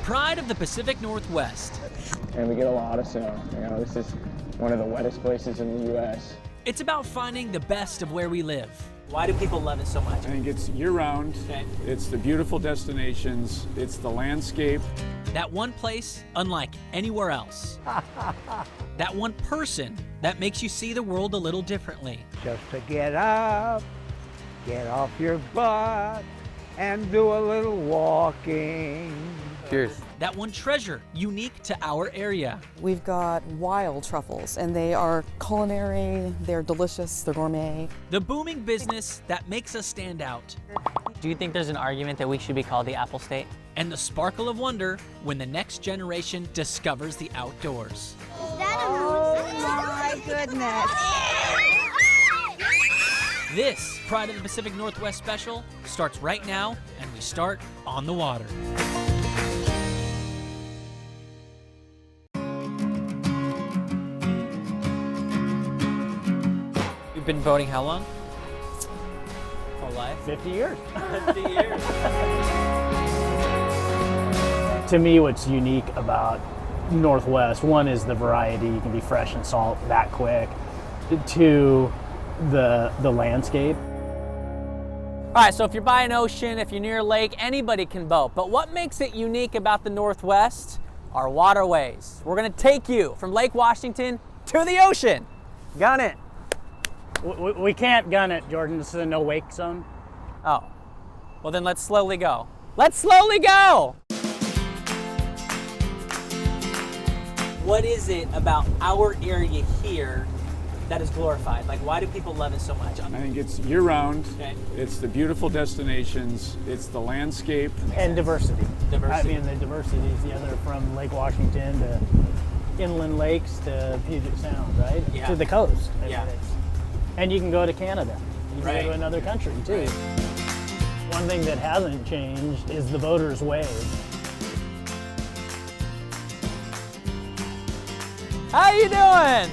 pride of the Pacific Northwest. And we get a lot of snow. You know, this is one of the wettest places in the U.S. It's about finding the best of where we live. Why do people love it so much? I think it's year-round. Okay. It's the beautiful destinations. It's the landscape. That one place unlike anywhere else. That one person that makes you see the world a little differently. Just to get up, get off your butt, and do a little walking. Cheers. That one treasure unique to our area. We've got wild truffles, and they are culinary, they're delicious, they're gourmet. The booming business that makes us stand out. Do you think there's an argument that we should be called the Apple State? And the sparkle of wonder when the next generation discovers the outdoors. Oh my goodness. This Pride of the Pacific Northwest special starts right now, and we start on the water. You've been boating how long? Whole life? 50 years. 50 years. To me, what's unique about Northwest, one is the variety. You can be fresh and salt that quick. Two, the landscape. All right, so if you're by an ocean, if you're near a lake, anybody can boat. But what makes it unique about the Northwest are waterways. We're gonna take you from Lake Washington to the ocean. Gun it. We can't gun it, Jordan. This is a no wake zone. Oh, well then let's slowly go. Let's slowly go! What is it about our area here that is glorified? Like, why do people love it so much? I think it's year-round. Okay. It's the beautiful destinations. It's the landscape. And diversity. Diversity. I mean, the diversity is the other from Lake Washington to inland lakes to Puget Sound, right? Yeah. To the coast. I mean, Yeah. and you can go to Canada. You can Right. go to another country, too. Right. One thing that hasn't changed is the boater's wave. How you doing?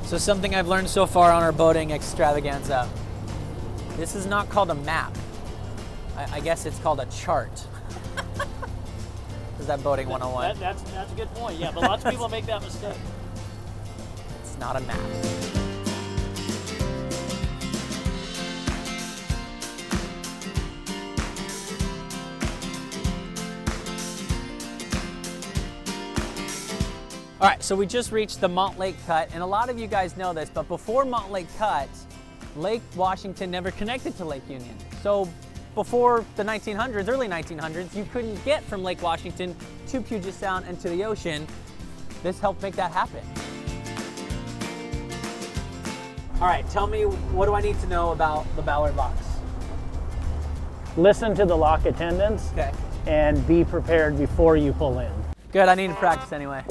So something I've learned so far on our boating extravaganza, this is not called a map. I guess it's called a chart. Is that boating 101? That's a good point, yeah, but lots of people make that mistake. It's not a map. All right, so we just reached the Montlake Cut, and a lot of you guys know this, but before Montlake Cut, Lake Washington never connected to Lake Union. So before the 1900s, early 1900s, you couldn't get from Lake Washington to Puget Sound and to the ocean. This helped make that happen. All right, tell me, what do I need to know about the Ballard locks? Listen to the lock attendants Okay. and be prepared before you pull in. Good, I need to practice anyway.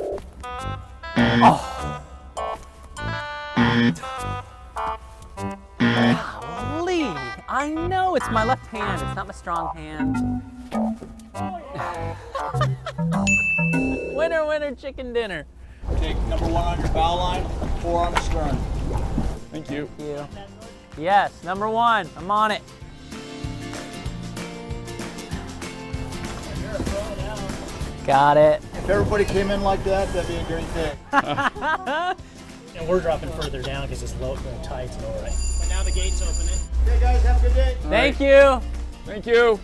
Golly, I know it's my left hand, it's not my strong hand. Winner, winner, chicken dinner. Take number 1 on your bow line, 4 on the stern. Thank you. Thank you. Yes, number 1, I'm on it. Got it. If everybody came in like that, that'd be a great day. And we're dropping further down because it's low, the tide's low, right? But now the gate's opening. Okay, guys, have a good day. Thank you. Thank you.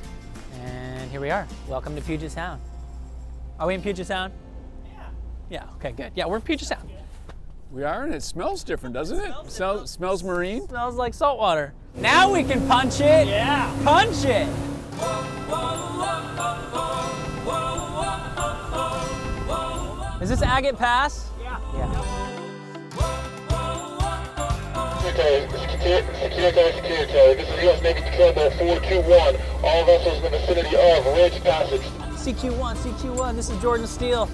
And here we are. Welcome to Puget Sound. Are we in Puget Sound? Yeah. Yeah, okay, good. Yeah, we're in Puget Sound. We are, and it smells different, doesn't it? Smells marine. Smells like salt water. Now we can punch it. Yeah. Punch it. Is this Agate Pass? Yeah. Yeah. This is U.S. Navy Patrol 421. All vessels in the vicinity of Ridge Passage. CQ1, CQ1, this is Jordan Steele.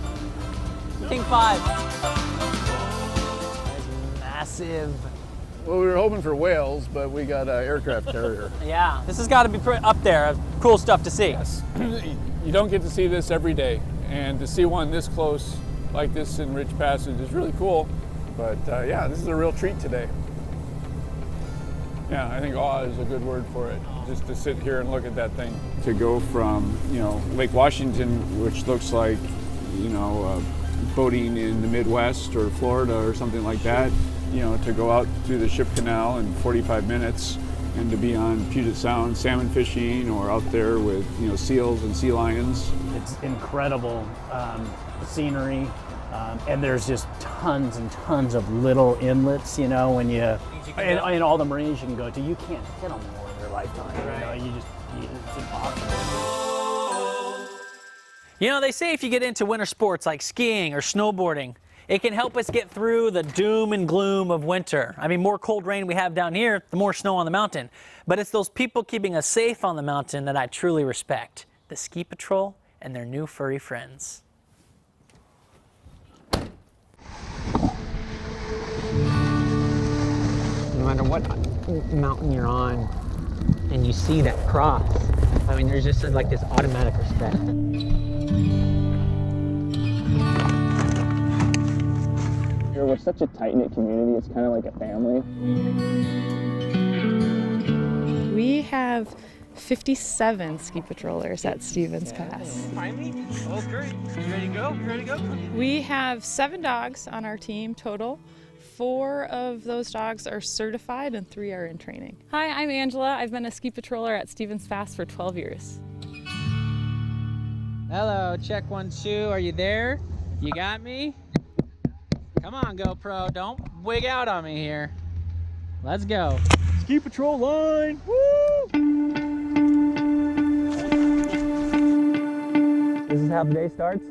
King 5. That is massive. Well, we were hoping for whales, but we got an aircraft carrier. Yeah, this has got to be up there. Cool stuff to see. Yes. You don't get to see this every day, and to see one this close like this in Ridge Passage is really cool. But yeah, this is a real treat today. Yeah, I think awe is a good word for it. Just to sit here and look at that thing. To go from, Lake Washington, which looks like, boating in the Midwest or Florida or something like that, to go out through the Ship Canal in 45 minutes and to be on Puget Sound salmon fishing or out there with, seals and sea lions. It's incredible scenery, and there's just tons and tons of little inlets, when you, and all the marinas you can go to, you can't hit them all in your lifetime. Right. It's impossible. They say if you get into winter sports like skiing or snowboarding, it can help us get through the doom and gloom of winter. I mean, more cold rain we have down here, the more snow on the mountain. But it's those people keeping us safe on the mountain that I truly respect. The Ski Patrol and their new furry friends. No matter what mountain you're on and you see that cross, I mean, there's just like this automatic respect. We're such a tight-knit community, it's kind of like a family. We have 57 ski patrollers at Stevens Pass. Finally? Oh, great. You ready to go? You ready to go? We have 7 dogs on our team total. 4 of those dogs are certified and 3 are in training. Hi, I'm Angela. I've been a ski patroller at Stevens Pass for 12 years. Hello, check 1, 2. Are you there? You got me? Come on, GoPro. Don't wig out on me here. Let's go. Ski patrol line! Woo! This is how the day starts.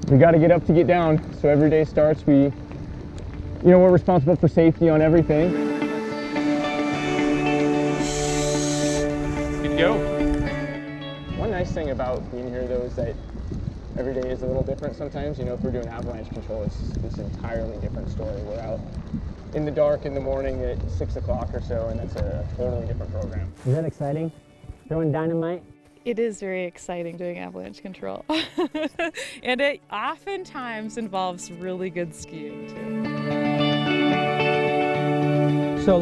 We got to get up to get down. So every day starts, we're responsible for safety on everything. Good to go. One nice thing about being here, though, is that every day is a little different sometimes. If we're doing avalanche control, it's this entirely different story. We're out in the dark in the morning at 6 o'clock or so, and that's a totally different program. Is that exciting? Throwing dynamite? It is very exciting doing avalanche control. And it oftentimes involves really good skiing too. So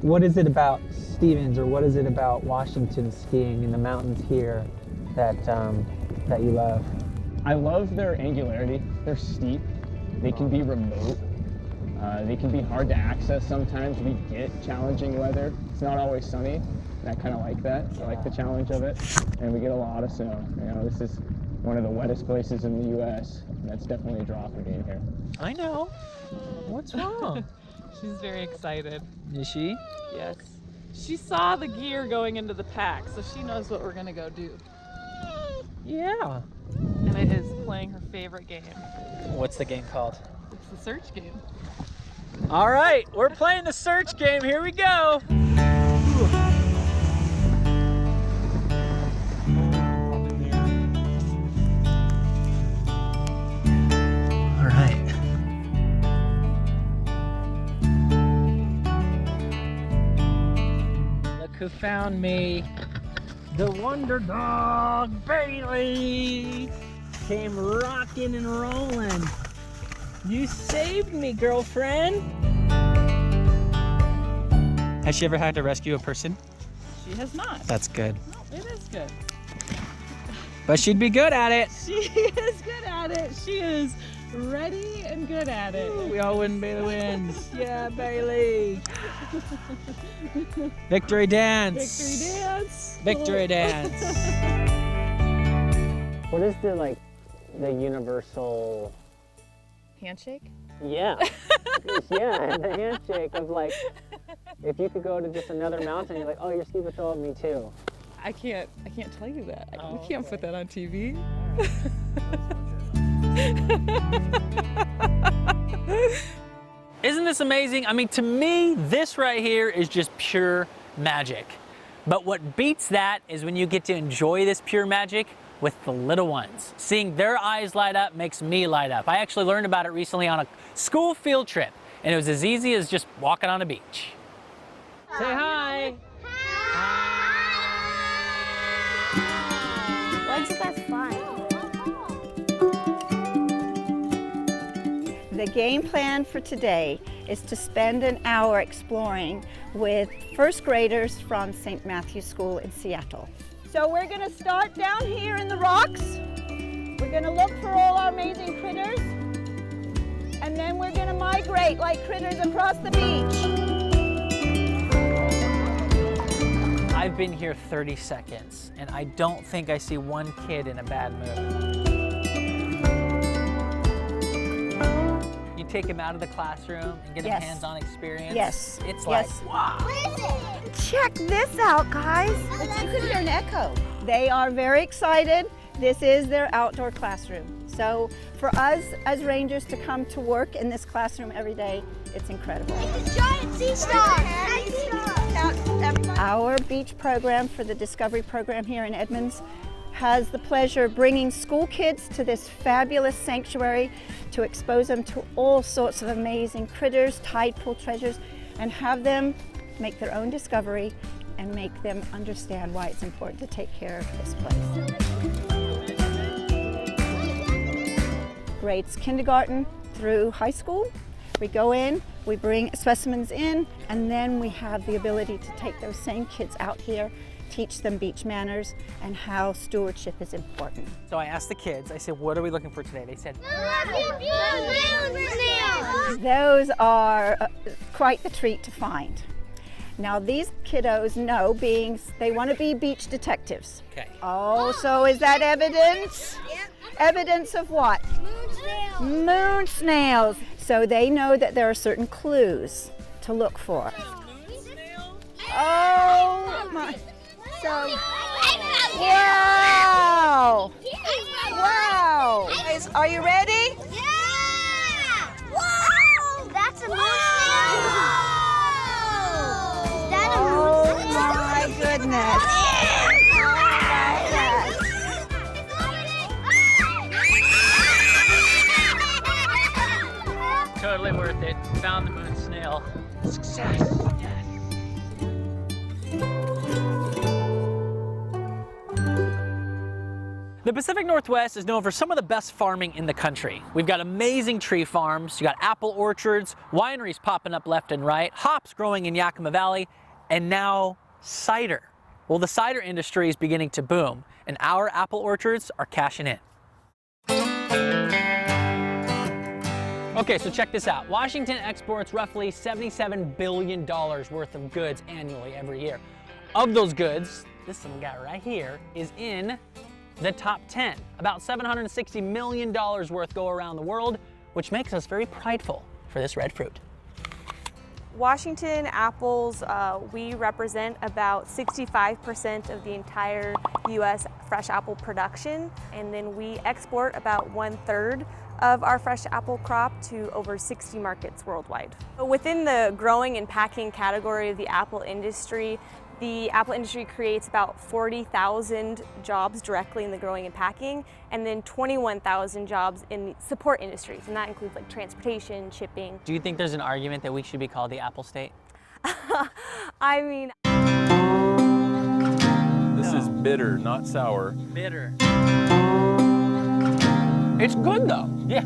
what is it about Stevens, or what is it about Washington skiing in the mountains here that you love? I love their angularity. They're steep. They can be remote. They can be hard to access sometimes. We get challenging weather. It's not always sunny, and I kind of like that. I like the challenge of it. And we get a lot of snow. This is one of the wettest places in the U.S. And that's definitely a draw for being here. I know. What's wrong? She's very excited. Is she? Yes. She saw the gear going into the pack, so she knows what we're gonna go do. Yeah. And it is playing her favorite game. What's the game called? It's the search game. All right, we're playing the search game. Here we go. All right. Look who found me. The Wonder Dog, Bailey, came rocking and rolling. You saved me, girlfriend. Has she ever had to rescue a person? She has not. That's good. No, it is good. But she'd be good at it. She is good at it. She is ready and good at it. We all win, Bailey wins. Yeah, Bailey. Victory dance. Victory dance. Victory dance. What is the universal handshake? Yeah. Yeah, the handshake of if you could go to just another mountain, you're like, oh, you're ski patrol, me too. I can't tell you that. We can't put that on TV. Isn't this amazing? I mean, to me, this right here is just pure magic. But what beats that is when you get to enjoy this pure magic with the little ones. Seeing their eyes light up makes me light up. I actually learned about it recently on a school field trip, and it was as easy as just walking on a beach. Say hi. What's the best fun? The game plan for today is to spend an hour exploring with first graders from St. Matthew's School in Seattle. So we're going to start down here in the rocks. We're going to look for all our amazing critters. And then we're going to migrate like critters across the beach. I've been here 30 seconds, and I don't think I see one kid in a bad mood. You take him out of the classroom and get him hands-on experience. Yes. It's like, wow. Check this out, guys. You could hear an echo. They are very excited. This is their outdoor classroom. So for us as rangers to come to work in this classroom every day, it's incredible. It's a giant sea star. Our beach program for the Discovery program here in Edmonds has the pleasure of bringing school kids to this fabulous sanctuary to expose them to all sorts of amazing critters, tide pool treasures, and have them make their own discovery and make them understand why it's important to take care of this place. Grades kindergarten through high school. We go in, we bring specimens in, and then we have the ability to take those same kids out here, teach them beach manners and how stewardship is important. So I asked the kids, I said, what are we looking for today? They said, those are quite the treat to find. Now these kiddos know they want to be beach detectives. Okay. Oh, so is that evidence? Yep. Evidence of what? Moon snails. Moon snails. So they know that there are certain clues to look for. Oh my. So, wow. Wow. Guys, are you ready? Yeah! Whoa! That's a moon snail. Is that a moon snail? Oh my goodness. totally worth it. Found the moon snail. Success. The Pacific Northwest is known for some of the best farming in the country. We've got amazing tree farms, you got apple orchards, wineries popping up left and right, hops growing in Yakima Valley, and now cider. Well, the cider industry is beginning to boom, and our apple orchards are cashing in. Okay, so check this out. Washington exports roughly $77 billion worth of goods annually every year. Of those goods, this little guy right here is in the top 10. About $760 million worth go around the world, which makes us very prideful for this red fruit. Washington apples, we represent about 65% of the entire U.S. fresh apple production, and then we export about 1/3 of our fresh apple crop to over 60 markets worldwide. Within the growing and packing category of the apple industry creates about 40,000 jobs directly in the growing and packing, and then 21,000 jobs in support industries, and that includes like transportation, shipping. Do you think there's an argument that we should be called the Apple State? I mean... This is bitter, not sour. Bitter. It's good though. Yeah.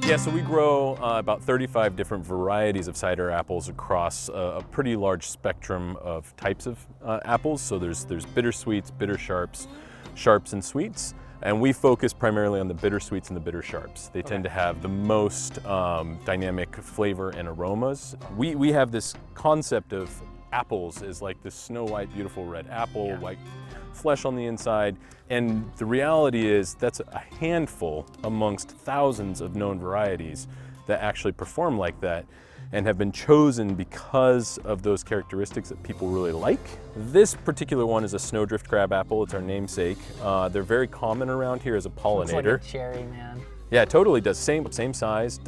Yeah, so we grow about 35 different varieties of cider apples across a pretty large spectrum of types of apples. So there's bitter sweets, bitter sharps, sharps and sweets. And we focus primarily on the bitter sweets and the bitter sharps. They tend to have the most dynamic flavor and aromas. We have this concept of apples as like this snow white, beautiful red apple, white flesh on the inside. And the reality is that's a handful amongst thousands of known varieties that actually perform like that and have been chosen because of those characteristics that people really like. This particular one is a snowdrift crab apple. It's our namesake. They're very common around here as a pollinator. Looks like a cherry, man. Yeah, it totally does. Same size.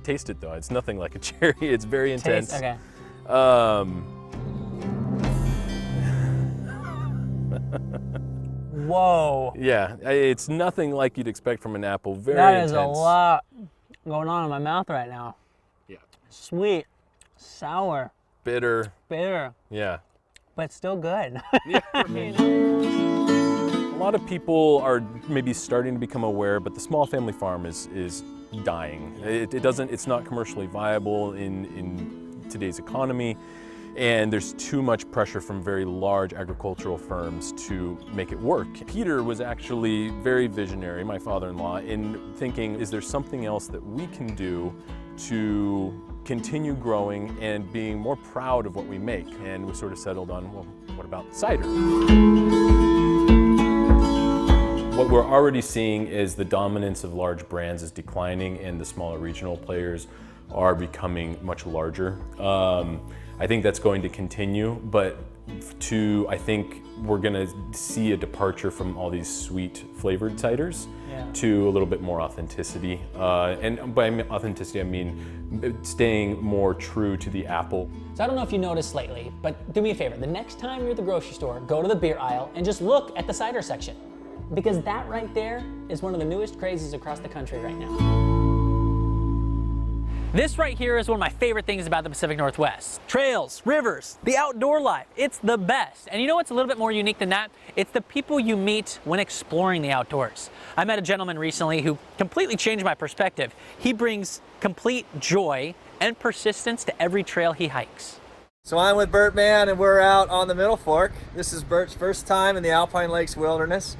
Taste it though. It's nothing like a cherry. It's very intense. Taste, okay. Whoa. Yeah, it's nothing like you'd expect from an apple. Very intense. That is a lot going on in my mouth right now. Yeah. Sweet, sour. Bitter. Bitter. Yeah. But still good. Yeah. A lot of people are maybe starting to become aware, but the small family farm is dying. It's not commercially viable in today's economy, and there's too much pressure from very large agricultural firms to make it work. Peter was actually very visionary, my father-in-law, in thinking, is there something else that we can do to continue growing and being more proud of what we make? And we sort of settled on, well, what about cider? What we're already seeing is the dominance of large brands is declining and the smaller regional players are becoming much larger. I think that's going to continue, but I think we're gonna see a departure from all these sweet flavored ciders to a little bit more authenticity. And by authenticity, I mean staying more true to the apple. So I don't know if you noticed lately, but do me a favor. The next time you're at the grocery store, go to the beer aisle and just look at the cider section. Because that right there is one of the newest crazes across the country right now. This right here is one of my favorite things about the Pacific Northwest. Trails, rivers, the outdoor life, it's the best. And you know what's a little bit more unique than that? It's the people you meet when exploring the outdoors. I met a gentleman recently who completely changed my perspective. He brings complete joy and persistence to every trail he hikes. So I'm with Bert Mann and we're out on the Middle Fork. This is Bert's first time in the Alpine Lakes Wilderness.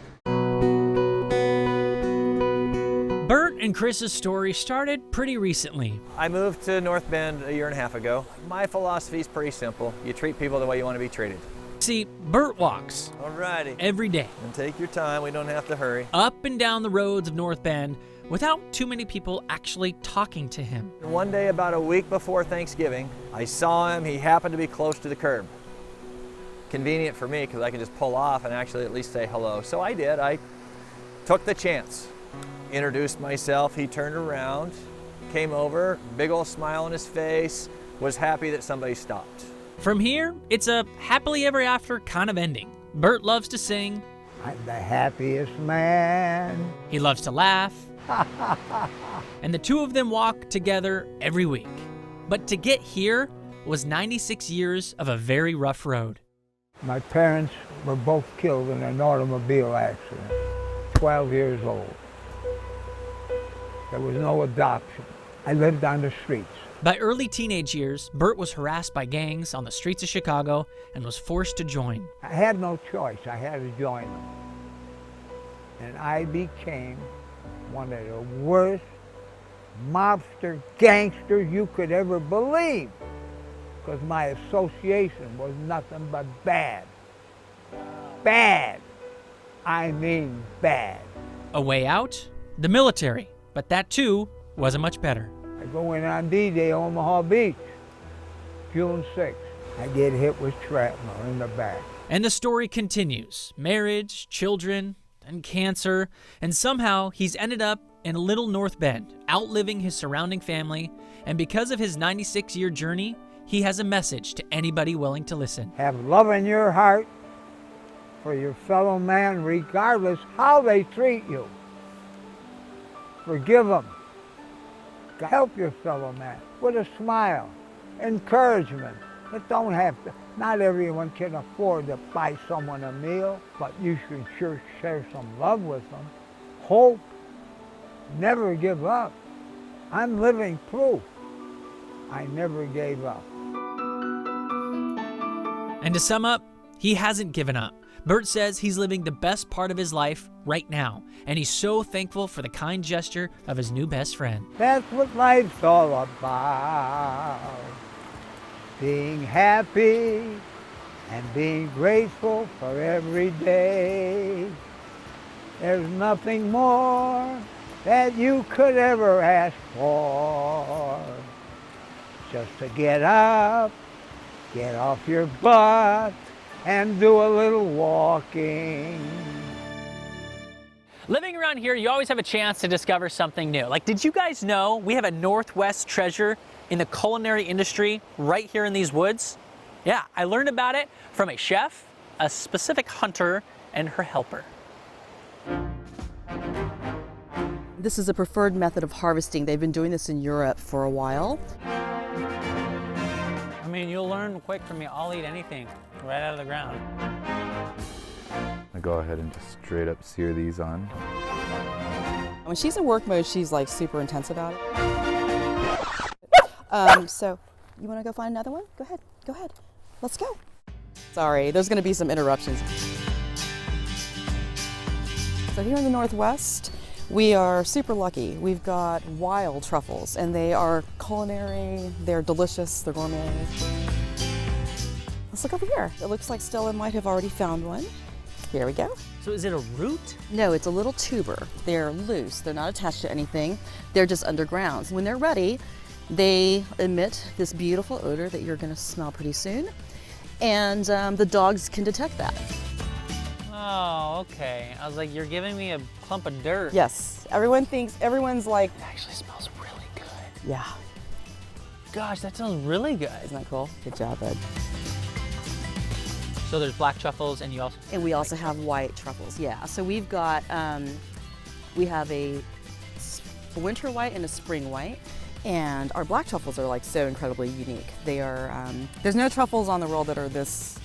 Bert and Chris's story started pretty recently. I moved to North Bend a year and a half ago. My philosophy is pretty simple. You treat people the way you want to be treated. See, Bert walks Alrighty. every day. And take your time, we don't have to hurry. Up and down the roads of North Bend without too many people actually talking to him. One day about a week before Thanksgiving, I saw him. He happened to be close to the curb. Convenient for me because I could just pull off and actually at least say hello. So I did. I took the chance. Introduced myself, he turned around, came over, big old smile on his face, was happy that somebody stopped. From here, it's a happily ever after kind of ending. Bert loves to sing. I'm the happiest man. He loves to laugh. And the two of them walk together every week. But to get here was 96 years of a very rough road. My parents were both killed in an automobile accident, 12 years old. There was no adoption. I lived on the streets. By early teenage years, Bert was harassed by gangs on the streets of Chicago and was forced to join. I had no choice. I had to join them. And I became one of the worst mobster gangsters you could ever believe, because my association was nothing but bad. Bad. I mean bad. A way out? The military. But that too wasn't much better. I go in on D-Day, Omaha Beach, June 6th. I get hit with shrapnel in the back. And the story continues. Marriage, children, and cancer. And somehow he's ended up in Little North Bend, outliving his surrounding family. And because of his 96-year journey, he has a message to anybody willing to listen. Have love in your heart for your fellow man, regardless how they treat you. Forgive them. Help your fellow man with a smile, encouragement. It don't have to. Not everyone can afford to buy someone a meal, but you should sure share some love with them. Hope. Never give up. I'm living proof. I never gave up. And to sum up, he hasn't given up. Bert says he's living the best part of his life right now, and he's so thankful for the kind gesture of his new best friend. That's what life's all about. Being happy and being grateful for every day. There's nothing more that you could ever ask for. Just to get up, get off your butt, and do a little walking. Living around here, you always have a chance to discover something new. Like, did you guys know we have a Northwest treasure in the culinary industry right here in these woods? Yeah, I learned about it from a chef, a specific hunter, and her helper. This is a preferred method of harvesting. They've been doing this in Europe for a while. I mean, you'll learn quick from me. I'll eat anything right out of the ground. I go ahead and just straight up sear these on. When she's in work mode, she's like super intense about it. So you want to go find another one? Go ahead, go ahead. Let's go. Sorry, there's going to be some interruptions. So here in the Northwest, we are super lucky. We've got wild truffles, and they are culinary, they're delicious, they're gourmet. Let's look over here. It looks like Stella might have already found one. Here we go. So is it a root? No, it's a little tuber. They're loose, they're not attached to anything. They're just underground. When they're ready, they emit this beautiful odor that you're gonna smell pretty soon. And the dogs can detect that. Oh, okay. I was like, you're giving me a clump of dirt. Yes, everyone's like, it actually smells really good. Yeah. Gosh, that sounds really good. Isn't that cool? Good job, bud. So there's black truffles, and we also have white truffles. Yeah. So we've got we have a winter white and a spring white, and our black truffles are like so incredibly unique. They are there's no truffles on the world that are this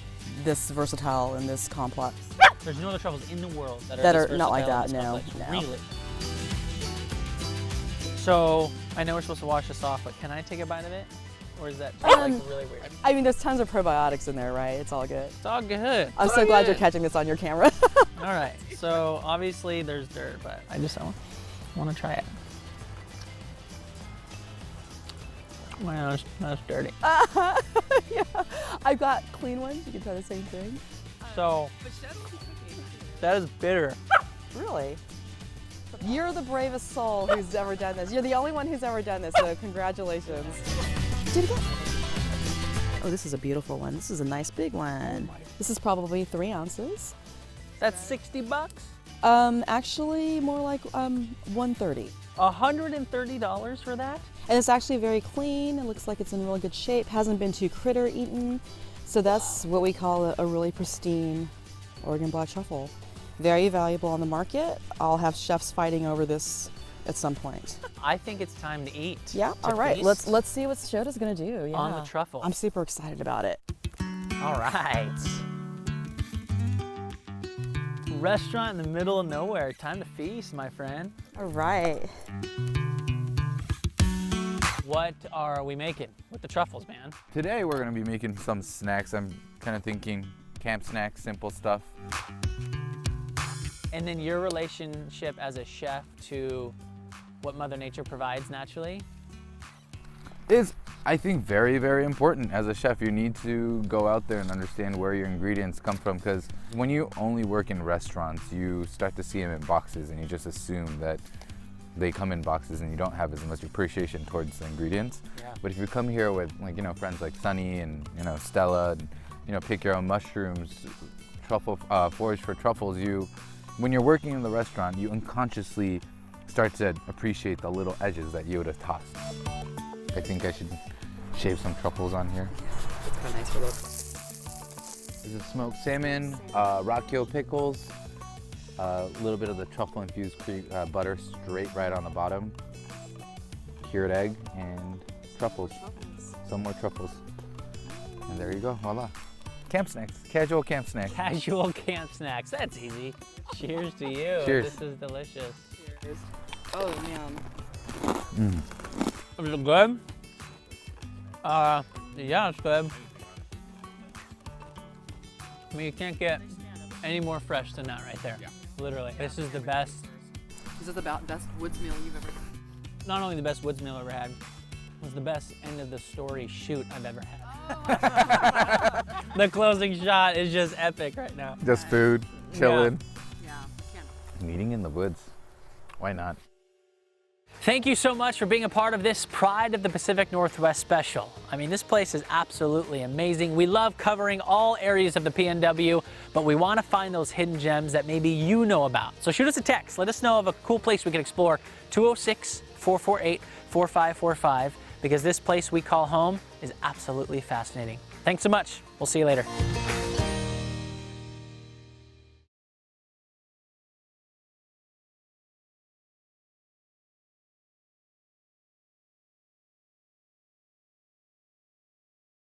versatile and this complex. There's no other truffles in the world that are not like that. No. Really. So I know we're supposed to wash this off, but can I take a bite of it? Or is that like really weird? I mean, there's tons of probiotics in there, right? It's all good. It's all good. I'm so glad you're catching this on your camera. All right. So obviously there's dirt, but I want to try it. Wow, that's dirty. Yeah, I've got clean ones. You can try the same thing. So that is bitter. Really? You're the bravest soul who's ever done this. You're the only one who's ever done this, so congratulations. Do it again. Oh, this is a beautiful one. This is a nice big one. This is probably 3 ounces. That's $60? Actually more like $130. $130 for that? And it's actually very clean. It looks like it's in really good shape. Hasn't been too critter eaten. So that's what we call a really pristine Oregon black truffle. Very valuable on the market. I'll have chefs fighting over this at some point. I think it's time to eat. Yeah, all right. Let's see what Shota's gonna do. Yeah. On the truffle. I'm super excited about it. All right. Restaurant in the middle of nowhere. Time to feast, my friend. All right. What are we making with the truffles, man? Today we're gonna be making some snacks. I'm kind of thinking camp snacks, simple stuff. And then your relationship as a chef to what Mother Nature provides naturally? Is, I think, very, very important. As a chef, you need to go out there and understand where your ingredients come from, because when you only work in restaurants, you start to see them in boxes and you just assume that they come in boxes and you don't have as much appreciation towards the ingredients. Yeah. But if you come here with, like, you know, friends like Sunny and, you know, Stella, and, you know, pick your own mushrooms, truffle, forage for truffles, when you're working in the restaurant, you unconsciously start to appreciate the little edges that you would have tossed. I think I should shave some truffles on here. It's kind of nice for look. This is smoked salmon, rock-kill pickles, a little bit of the truffle-infused butter straight right on the bottom, cured egg, and truffles. Some more truffles. And there you go, voila. Camp snacks, casual camp snacks. Casual camp snacks, that's easy. Cheers to you. Cheers. This is delicious. Cheers. Oh, man. Is it good? Yeah, it's good. I mean, you can't get any more fresh than that right there. Yeah. Literally. Yeah. This is the best. This is the best woods meal you've ever had. Not only the best woods meal I've ever had, it was the best end of the story shoot I've ever had. The closing shot is just epic right now. Just food, chilling. Yeah. Meeting in the woods. Why not? Thank you so much for being a part of this Pride of the Pacific Northwest special. I mean, this place is absolutely amazing. We love covering all areas of the PNW, but we want to find those hidden gems that maybe you know about. So shoot us a text. Let us know of a cool place we can explore. 206-448-4545, because this place we call home is absolutely fascinating. Thanks so much. We'll see you later.